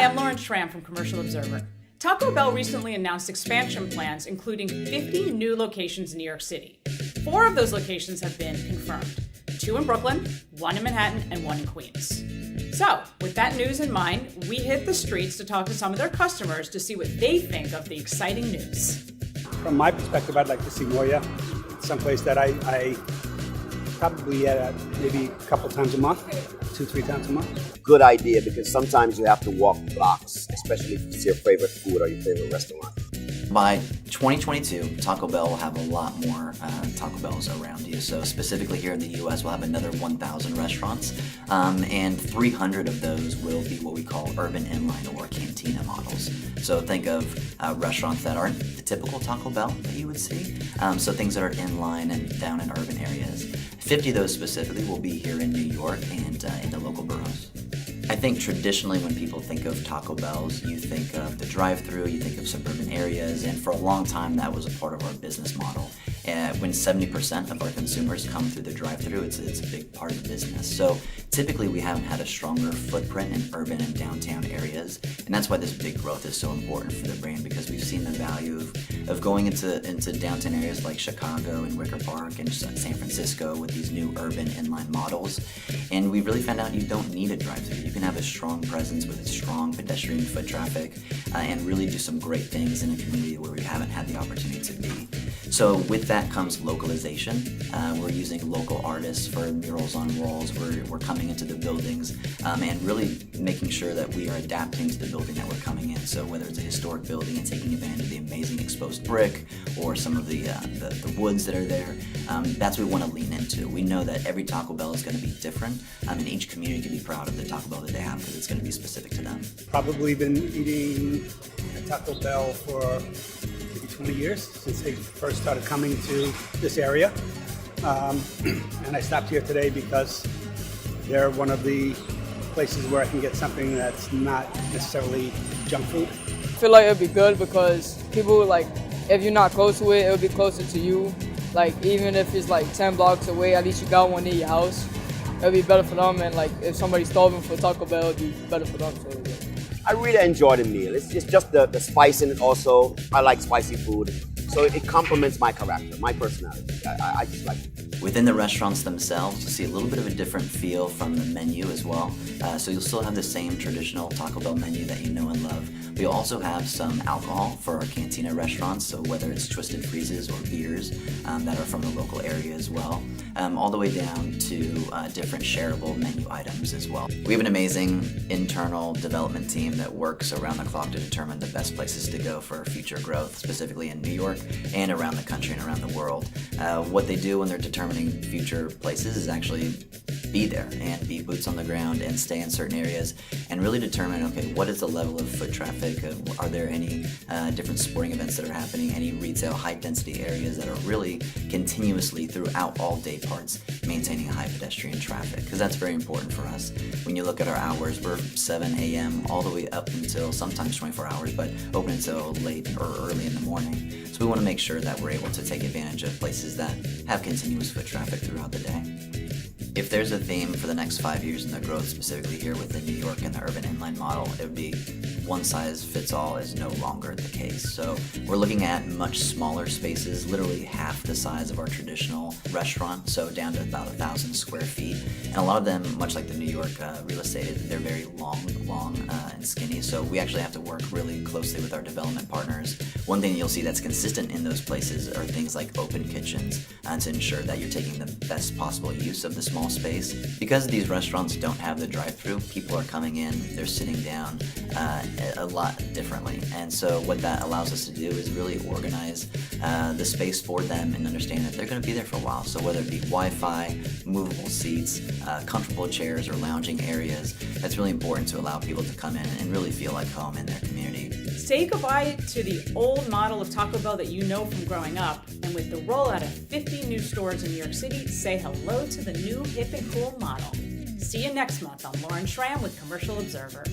Hi, I'm Lauren Schramm from Commercial Observer. Taco Bell recently announced expansion plans, including 50 new locations in New York City. 4 of those locations have been confirmed. 2 in Brooklyn, 1 in Manhattan, and 1 in Queens. So, with that news in mind, we hit the streets to talk to some of their customers to see what they think of the exciting news. From my perspective, I'd like to see more, yeah. Someplace that I probably maybe a couple times a month, 2-3 times a month. Good idea, because sometimes you have to walk blocks, especially if it's your favorite food or your favorite restaurant. By 2022, Taco Bell will have a lot more Taco Bells around you. So specifically here in the US, we'll have another 1,000 restaurants, and 300 of those will be what we call urban inline or cantina models. So think of restaurants that aren't the typical Taco Bell that you would see. So things that are inline and down in urban areas. 50 of those specifically will be here in New York and in the local boroughs. I think traditionally when people think of Taco Bells, you think of the drive-thru, you think of suburban areas, and for a long time that was a part of our business model. When 70% of our consumers come through the drive-thru, it's a big part of the business. So typically we haven't had a stronger footprint in urban and downtown areas, and that's why this big growth is so important for the brand, because we've seen the value of going into downtown areas like Chicago and Wicker Park and San Francisco with these new urban inline models, and we really found out you don't need a drive-thru. You can have a strong presence with a strong pedestrian foot traffic and really do some great things in a community where we haven't had the opportunity to be. So with that comes localization. We're using local artists for murals on walls. We're coming into the buildings and really making sure that we are adapting to the building that we're coming in. So whether it's a historic building and taking advantage of the amazing exposed brick or some of the woods that are there, that's what we want to lean into. We know that every Taco Bell is going to be different, and each community can be proud of the Taco Bell that they have because it's going to be specific to them. Probably been eating at Taco Bell for maybe 20 years, since they first started coming to this area. And I stopped here today because they're one of the places where I can get something that's not necessarily junk food. I feel like it'd be good because people, like, if you're not close to it, it'll be closer to you. Like, even if it's like 10 blocks away, at least you got one near your house. It'll be better for them, and like if somebody's starving for Taco Bell, it'll be better for them. So, yeah. I really enjoy the meal. It's just the spice in it also. I like spicy food, so it complements my character, my personality. I just like it. Within the restaurants themselves, you'll see a little bit of a different feel from the menu as well. So you'll still have the same traditional Taco Bell menu that you know and love. We also have some alcohol for our cantina restaurants, so whether it's Twisted Freezes or beers that are from the local area as well, all the way down to different shareable menu items as well. We have an amazing internal development team that works around the clock to determine the best places to go for future growth, specifically in New York and around the country and around the world. What they do when they're determining future places is actually be there and be boots on the ground and stay in certain areas and really determine, okay, what is the level of foot traffic? Are there any different sporting events that are happening? Any retail high density areas that are really continuously throughout all day parts maintaining a high pedestrian traffic? Because that's very important for us. When you look at our hours, we're 7 a.m. all the way up until sometimes 24 hours, but open until late or early in the morning. So we want to make sure that we're able to take advantage of places that have continuous foot traffic throughout the day. If there's a theme for the next 5 years in the growth, specifically here within New York and the urban inline model, it would be one size fits all is no longer the case. So we're looking at much smaller spaces, literally half the size of our traditional restaurant, so down to about 1,000 square feet. And a lot of them, much like the New York real estate, they're very long and skinny. So we actually have to work really closely with our development partners. One thing you'll see that's consistent in those places are things like open kitchens to ensure that you're taking the best possible use of the small space. Because these restaurants don't have the drive-thru, people are coming in, they're sitting down a lot differently. And so what that allows us to do is really organize the space for them and understand that they're going to be there for a while. So whether it be Wi-Fi, movable seats, comfortable chairs, or lounging areas, that's really important to allow people to come in and really feel like home in their community. Say goodbye to the old model of Taco Bell that you know from growing up, and with the rollout of 50 new stores in New York City, say hello to the new hip and cool model. See you next month. I'm Lauren Schramm with Commercial Observer.